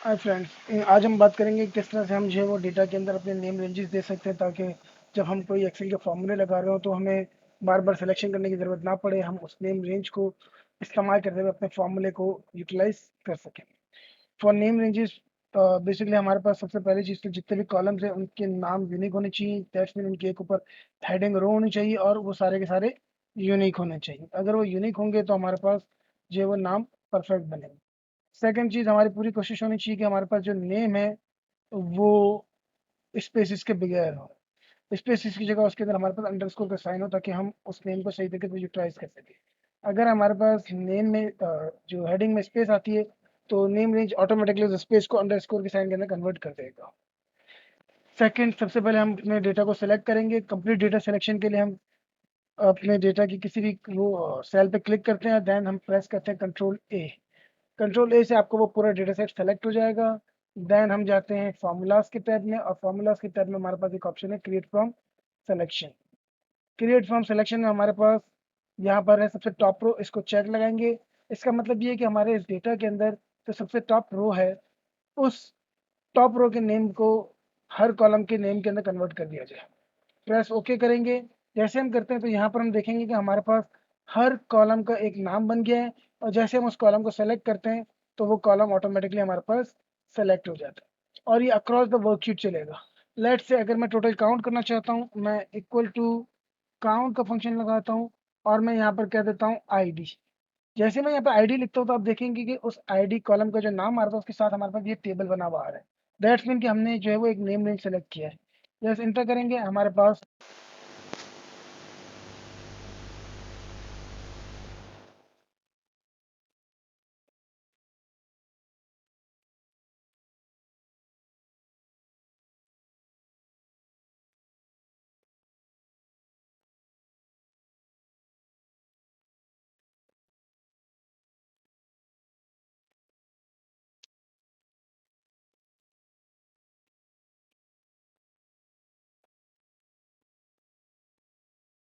Hi friends, आज हम बात करेंगे किस तरह से हम जो है वो डेटा के अंदर अपने नेम रेंजेस दे सकते हैं, ताकि जब हम कोई एक्सेल के फॉर्मूले लगा रहे हो तो हमें बार बार सिलेक्शन करने की ज़रूरत ना पड़े। हम उस नेम रेंज को इस्तेमाल करते हुए अपने फॉर्मूले को यूटिलाइज कर सकें। फॉर नेम रेंजेस बेसिकली हमारे पास सबसे पहली चीज़ तो जितने भी कॉलम्स हैं उनके नाम यूनिक होने चाहिए। दैट्स मीन उनके एक ऊपर हेडिंग रो होनी चाहिए और वो सारे के सारे यूनिक होने चाहिए। अगर वो यूनिक होंगे तो हमारे पास जो है वो नाम परफेक्ट बनेंगे। सेकंड चीज़, हमारी पूरी कोशिश होनी चाहिए कि हमारे पास जो नेम है वो स्पेसिस के बगैर हो। स्पेसिस की जगह उसके अंदर हमारे पास अंडरस्कोर का साइन हो, ताकि हम उस नेम को सही तरीके से यूटिलाइज कर सकें। अगर हमारे पास नेम में जो हेडिंग में स्पेस आती है तो नेम रेंज ऑटोमेटिकली उस स्पेस को अंडरस्कोर के साइन के अंदर कन्वर्ट कर देगा। सेकंड, सबसे पहले हम अपने डेटा को सिलेक्ट करेंगे। कंप्लीट डेटा सिलेक्शन के लिए हम अपने डेटा की किसी भी वो सेल पे क्लिक करते हैं, देन हम प्रेस करते हैं कंट्रोल ए। कंट्रोल ए से आपको वो पूरा डेटा सेट सेलेक्ट हो जाएगा। देन हम जाते हैं फार्मूलाज के टैब में, और फार्मूलाज के टैब में हमारे पास एक ऑप्शन है create from selection. Create from selection में हमारे पास यहाँ पर है सबसे टॉप रो, इसको चेक लगाएंगे। इसका मतलब ये है कि हमारे इस डेटा के अंदर जो सबसे टॉप रो है, उस टॉप रो के नेम को हर कॉलम के नेम के अंदर कन्वर्ट कर दिया जाए। प्रेस ओके करेंगे। जैसे हम करते हैं तो यहाँ पर हम देखेंगे कि हमारे पास हर कॉलम का एक नाम बन गया है, और जैसे हम उस कॉलम को सेलेक्ट करते हैं तो वो कॉलम ऑटोमेटिकली हमारे पास सेलेक्ट हो जाता है, और ये अक्रॉस द वर्कशीट चलेगा। लेट्स से अगर मैं टोटल काउंट करना चाहता हूँ, मैं इक्वल टू काउंट का फंक्शन लगाता हूँ, और मैं यहाँ पर कह देता हूँ आईडी। जैसे मैं यहाँ पे आईडी लिखता हूँ तो आप देखेंगे कि उस आईडी कॉलम का जो नाम आ रहा था उसके साथ हमारे पास ये टेबल बना हुआ आ रहा है। दैट्स मीन कि हमने जो है वो एक नेम रेंज सेलेक्ट किया है। जैसे इंटर करेंगे हमारे पास